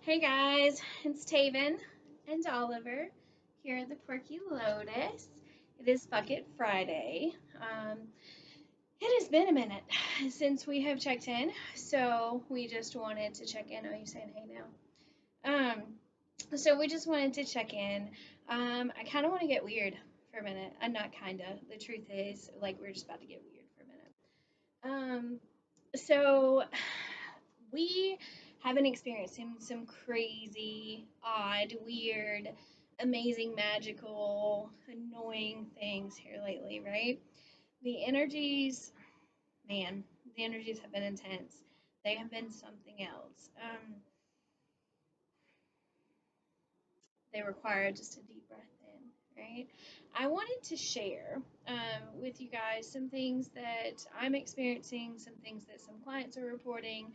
Hey guys, it's Taven and Oliver here at the Quirky Lotus. It is Bucket Friday. It has been a minute since we have checked in, so we just wanted to check in. Oh, you saying hey now? So we just wanted to check in. I kind of want to get weird for a minute. I'm not kinda. The truth is, like, we're just about to get weird for a minute. So we have been experiencing some crazy, odd, weird, amazing, magical, annoying things here lately, right? The energies, man, the energies have been intense. They have been something else. They require just a deep breath in, right? I wanted to share with you guys some things that I'm experiencing, some things that some clients are reporting.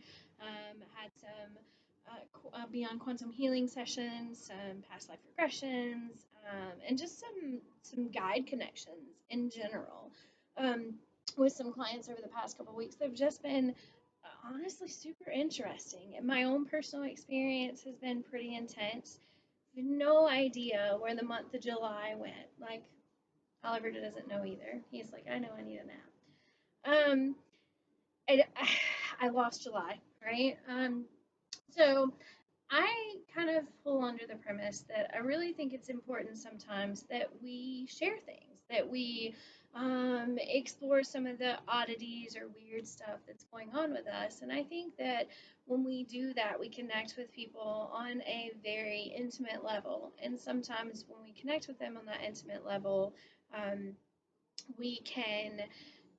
Had some beyond quantum healing sessions, some past life regressions, and just some guide connections in general. Um, with some clients over the past couple of weeks, they've just been honestly super interesting. And my own personal experience has been pretty intense. No idea where the month of July went. Like, Oliver doesn't know either. He's like, I know I need a nap. I, I lost July, right? So I kind of pull under the premise that I really think it's important sometimes that we share things, that we explore some of the oddities or weird stuff that's going on with us. And I think that when we do that, we connect with people on a very intimate level. And sometimes when we connect with them on that intimate level, um, we can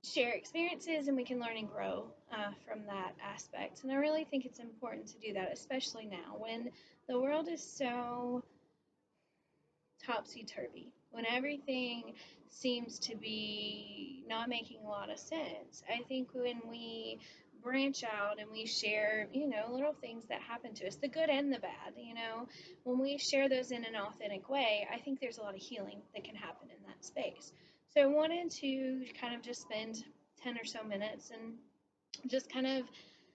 share experiences and we can learn and grow from that aspect. And I really think it's important to do that, especially now when the world is so topsy turvy, when everything seems to be not making a lot of sense. I think when we branch out and we share, little things that happen to us, the good and the bad, when we share those in an authentic way, I think there's a lot of healing that can happen in that space. So I wanted to kind of just spend 10 or so minutes and just kind of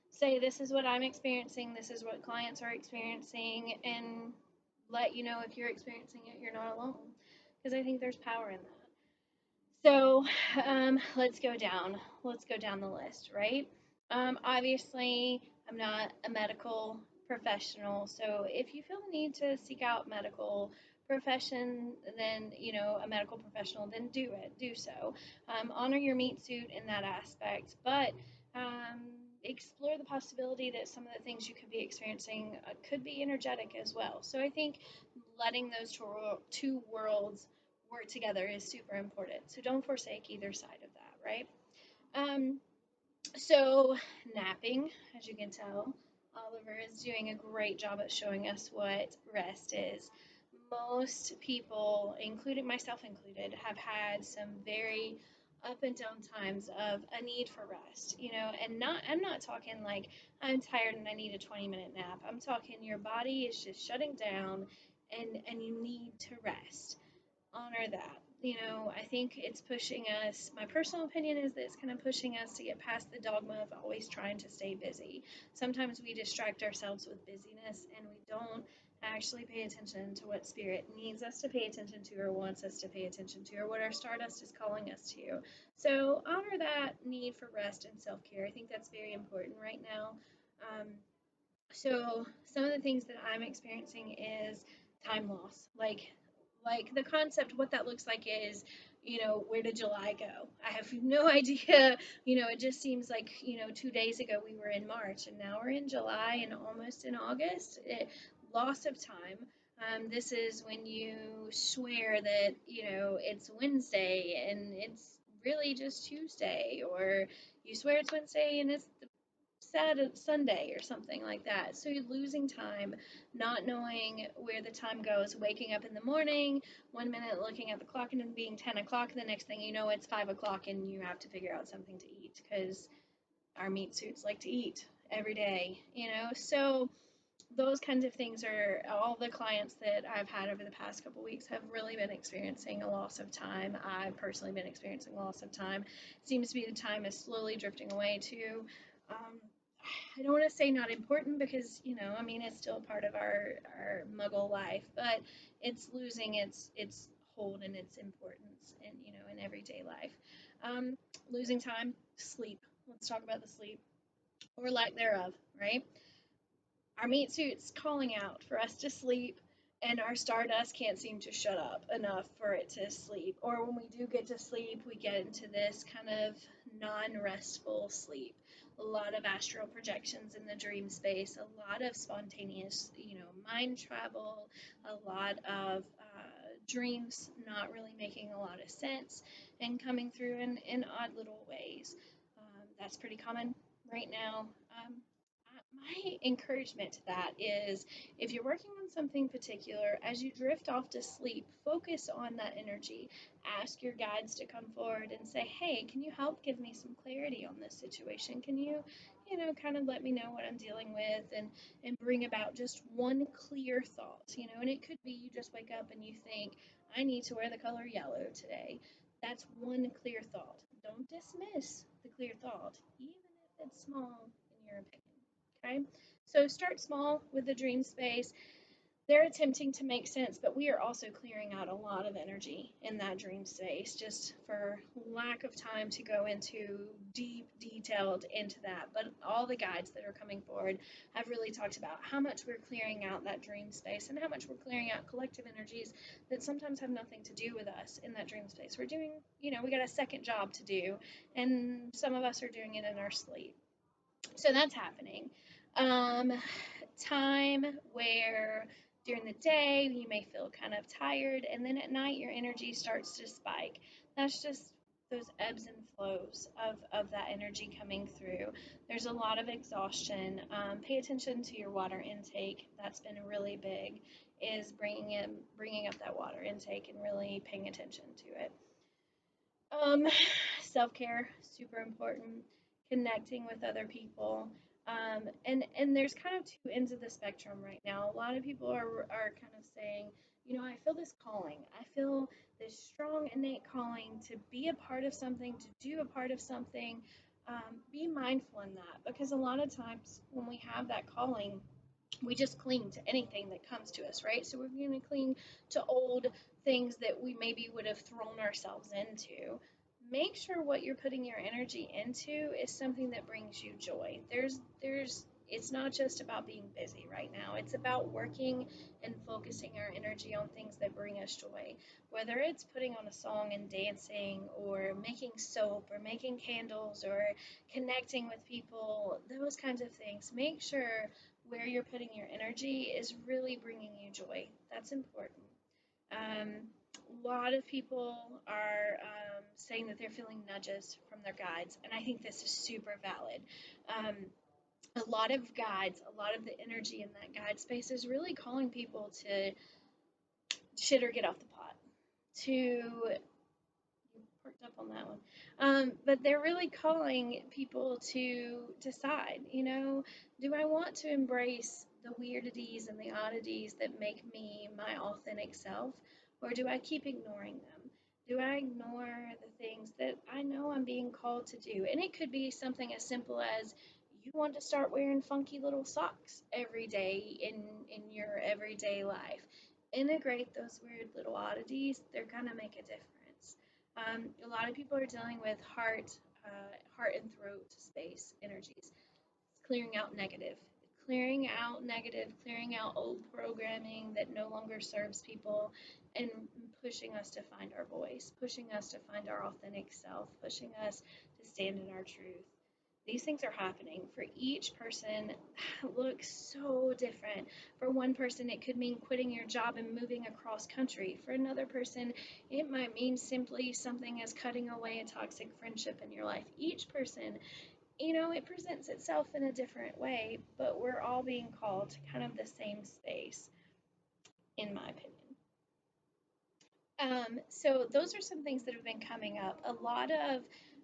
say, this is what I'm experiencing, this is what clients are experiencing, and let you know if you're experiencing it, you're not alone. Because I think there's power in that. So let's go down. Let's go down the list, right? Obviously, I'm not a medical professional, so if you feel the need to seek out medical profession, then a medical professional, then do it. Do so. Honor your meat suit in that aspect, but um, explore the possibility that some of the things you could be experiencing could be energetic as well. So I think letting those two worlds work together is super important. So don't forsake either side of that, right? Um, so napping, as you can tell, Oliver is doing a great job at showing us what rest is. Most people, including myself included, have had some very up and down times of a need for rest, and I'm not talking like I'm tired and I need a 20-minute nap. I'm talking your body is just shutting down and you need to rest. Honor that. I think it's pushing us. My personal opinion is that it's kind of pushing us to get past the dogma of always trying to stay busy. Sometimes we distract ourselves with busyness and we don't actually pay attention to what spirit needs us to pay attention to or wants us to pay attention to or what our stardust is calling us to. So honor that need for rest and self-care. I think that's very important right now. Um, so some of the things that I'm experiencing is time loss. Like the concept, what that looks like is, where did July go? I have no idea. It just seems like, 2 days ago we were in March and now we're in July and almost in August. Loss of time. This is when you swear that, it's Wednesday and it's really just Tuesday, or you swear it's Wednesday and it's Saturday, Sunday, or something like that. So you're losing time, not knowing where the time goes, waking up in the morning, 1 minute looking at the clock and it being 10 o'clock, the next thing you know, it's 5 o'clock and you have to figure out something to eat because our meat suits like to eat every day. So those kinds of things are all the clients that I've had over the past couple weeks have really been experiencing a loss of time. I've personally been experiencing a loss of time. It seems to be the time is slowly drifting away too. Um, I don't want to say not important because, I mean, it's still part of our muggle life, but it's losing its hold and its importance in everyday life. Um, Losing time, sleep. Let's talk about the sleep or lack thereof, right? Our meat suit's calling out for us to sleep, and our stardust can't seem to shut up enough for it to sleep. Or when we do get to sleep, we get into this kind of non restful sleep. A lot of astral projections in the dream space, a lot of spontaneous, mind travel, a lot of dreams not really making a lot of sense and coming through in odd little ways. That's pretty common right now. My encouragement to that is if you're working on something particular, as you drift off to sleep, focus on that energy. Ask your guides to come forward and say, hey, can you help give me some clarity on this situation? Can you, kind of let me know what I'm dealing with and bring about just one clear thought, and it could be you just wake up and you think, I need to wear the color yellow today. That's one clear thought. Don't dismiss the clear thought, even if it's small in your opinion. Okay, so start small with the dream space. They're attempting to make sense, but we are also clearing out a lot of energy in that dream space just for lack of time to go into deep, detailed into that. But all the guides that are coming forward have really talked about how much we're clearing out that dream space and how much we're clearing out collective energies that sometimes have nothing to do with us in that dream space. We're doing, we got a second job to do, and some of us are doing it in our sleep. So that's happening. Um, Time where during the day you may feel kind of tired, and then at night your energy starts to spike. That's just those ebbs and flows of that energy coming through. There's a lot of exhaustion. Pay attention to your water intake. That's been really big. Is bringing up that water intake and really paying attention to it. Um, Self care, super important. Connecting with other people. And there's kind of two ends of the spectrum right now. A lot of people are kind of saying, I feel this calling. I feel this strong innate calling to be a part of something, to do a part of something. Be mindful in that because a lot of times when we have that calling, we just cling to anything that comes to us, right? So we're going to cling to old things that we maybe would have thrown ourselves into. Make sure what you're putting your energy into is something that brings you joy. It's not just about being busy right now. It's about working and focusing our energy on things that bring us joy. Whether it's putting on a song and dancing or making soap or making candles or connecting with people, those kinds of things. Make sure where you're putting your energy is really bringing you joy. That's important. Um, a lot of people are saying that they're feeling nudges from their guides, and I think this is super valid. Um, a lot of guides, a lot of the energy in that guide space is really calling people to shit or get off the pot, to perked up on that one. But they're really calling people to decide, do I want to embrace the weirdities and the oddities that make me my authentic self, or do I keep ignoring them? Do I ignore the things that I know I'm being called to do? And it could be something as simple as you want to start wearing funky little socks every day in your everyday life. Integrate those weird little oddities, they're going to make a difference. A lot of people are dealing with heart and throat space energies. Clearing out clearing out old programming that no longer serves people, and pushing us to find our voice, pushing us to find our authentic self, pushing us to stand in our truth. These things are happening for each person. Looks so different. For one person it could mean quitting your job and moving across country. For another person it might mean simply something as cutting away a toxic friendship in your life. Each person, it presents itself in a different way, but we're all being called to kind of the same space, in my opinion. So those are some things that have been coming up. A lot of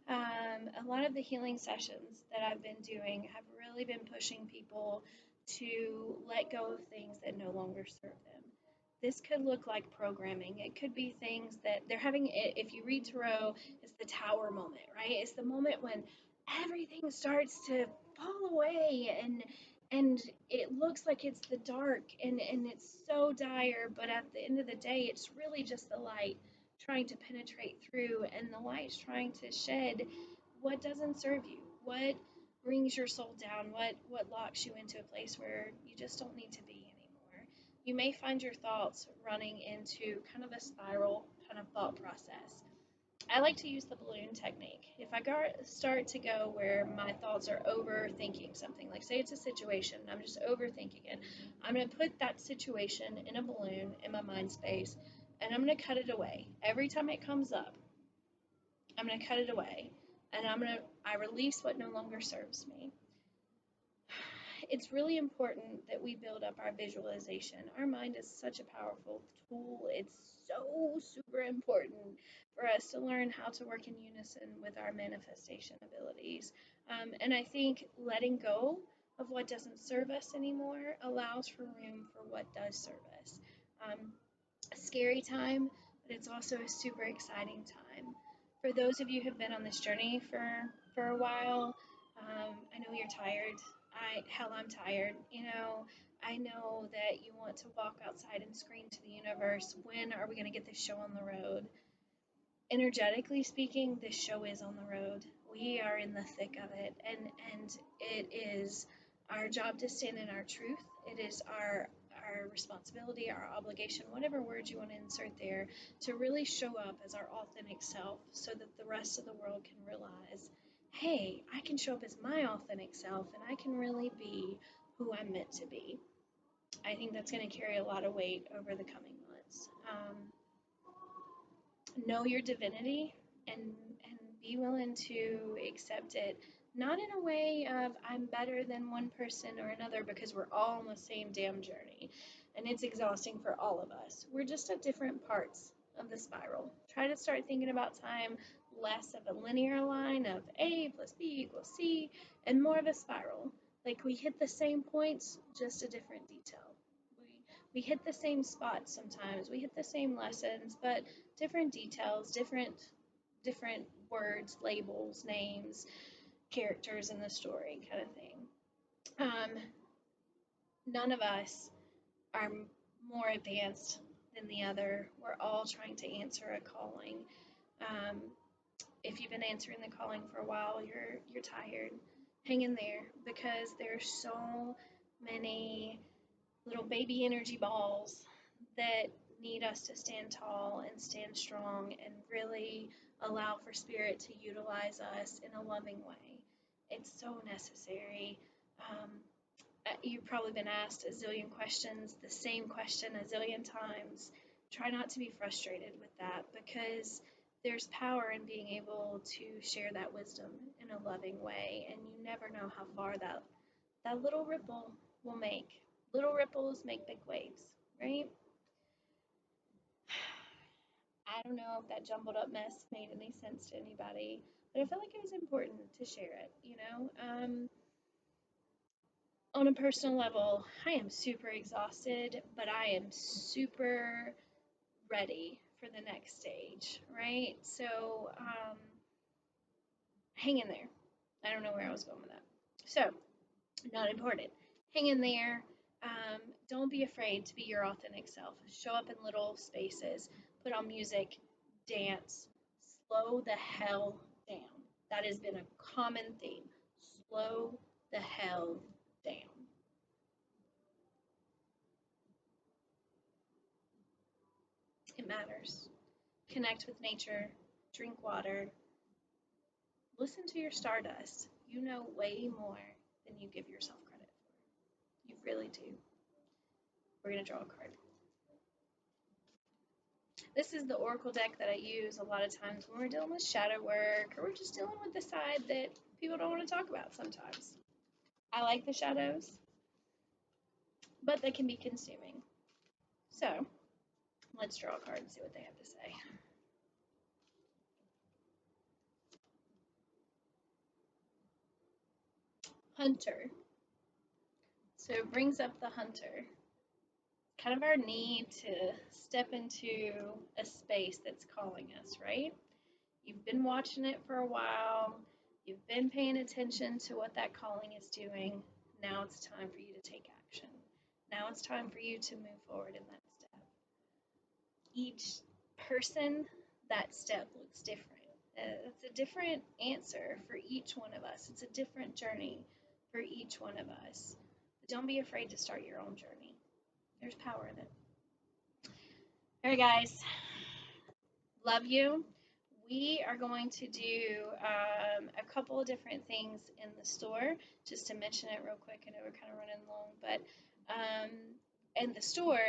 the healing sessions that I've been doing have really been pushing people to let go of things that no longer serve them. This could look like programming. It could be things that they're having. If you read Tarot, it's the tower moment, right? It's the moment when everything starts to fall away, and it looks like it's the dark, and it's so dire, but at the end of the day it's really just the light trying to penetrate through, and the light's trying to shed what doesn't serve you, what brings your soul down, what locks you into a place where you just don't need to be anymore. You may find your thoughts running into kind of a spiral kind of thought process. I like to use the balloon technique. If I start to go where my thoughts are overthinking something, like say it's a situation, and I'm just overthinking it, I'm going to put that situation in a balloon in my mind space, and I'm going to cut it away. Every time it comes up, I'm going to cut it away, and I release what no longer serves me. It's really important that we build up our visualization. Our mind is such a powerful tool. It's so super important for us to learn how to work in unison with our manifestation abilities. And I think letting go of what doesn't serve us anymore allows for room for what does serve us. A scary time, but it's also a super exciting time. For those of you who've been on this journey for a while, I know you're tired. I'm tired. I know that you want to walk outside and scream to the universe, when are we going to get this show on the road? Energetically speaking, this show is on the road. We are in the thick of it, and it is our job to stand in our truth. It is our responsibility, our obligation, whatever word you want to insert there, to really show up as our authentic self so that the rest of the world can realize, hey, I can show up as my authentic self and I can really be who I'm meant to be. I think that's going to carry a lot of weight over the coming months. Know your divinity, and be willing to accept it, not in a way of I'm better than one person or another, because we're all on the same damn journey and it's exhausting for all of us. We're just at different parts of the spiral. Try to start thinking about time less of a linear line of A plus B equals C, and more of a spiral. Like we hit the same points, just a different detail. We hit the same spots sometimes. We hit the same lessons, but different details, different words, labels, names, characters in the story, kind of thing. None of us are more advanced than the other. We're all trying to answer a calling. Um, if you've been answering the calling for a while, you're tired. Hang in there, because there's so many little baby energy balls that need us to stand tall and stand strong and really allow for spirit to utilize us in a loving way. It's so necessary. Um, you've probably been asked a zillion questions, the same question a zillion times. Try not to be frustrated with that, because there's power in being able to share that wisdom in a loving way, and you never know how far that little ripple will make. Little ripples make big waves, right? I don't know if that jumbled up mess made any sense to anybody, but I felt like it was important to share it. On a personal level, I am super exhausted, but I am super ready for the next stage, right? So, hang in there. I don't know where I was going with that. So, not important. Hang in there. Don't be afraid to be your authentic self. Show up in little spaces. Put on music. Dance. Slow the hell down. That has been a common theme. Slow the hell down. It matters. Connect with nature. Drink water. Listen to your stardust. You know way more than you give yourself credit for. You really do. We're going to draw a card. This is the oracle deck that I use a lot of times when we're dealing with shadow work, or we're just dealing with the side that people don't want to talk about sometimes. I like the shadows, but they can be consuming. So let's draw a card and see what they have to say. Hunter. So it brings up the hunter. Kind of our need to step into a space that's calling us, right? You've been watching it for a while. You've been paying attention to what that calling is doing. Now it's time for you to take action. Now it's time for you to move forward in that step. Each person, that step looks different. It's a different answer for each one of us. It's a different journey for each one of us. But don't be afraid to start your own journey. There's power in it. All right, guys. Love you. We are going to do a couple of different things in the store. Just to mention it real quick, I know we're kind of running long, but in the store,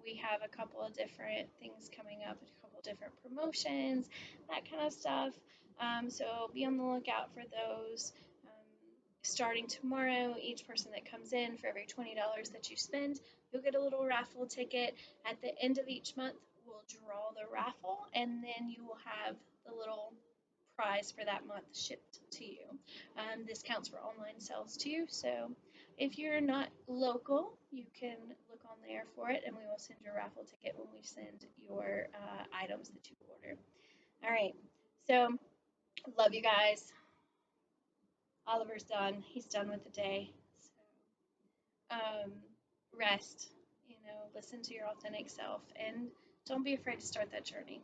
we have a couple of different things coming up, a couple of different promotions, that kind of stuff. So be on the lookout for those. Starting tomorrow, each person that comes in, for every $20 that you spend, you'll get a little raffle ticket. At the end of each month, we'll draw the raffle, and then you will have the little prize for that month shipped to you. This counts for online sales too, so if you're not local, you can look on there for it, and we will send you a raffle ticket when we send your items that you order. All right, so love you guys. Oliver's done. He's done with the day. So, rest, listen to your authentic self, and don't be afraid to start that journey.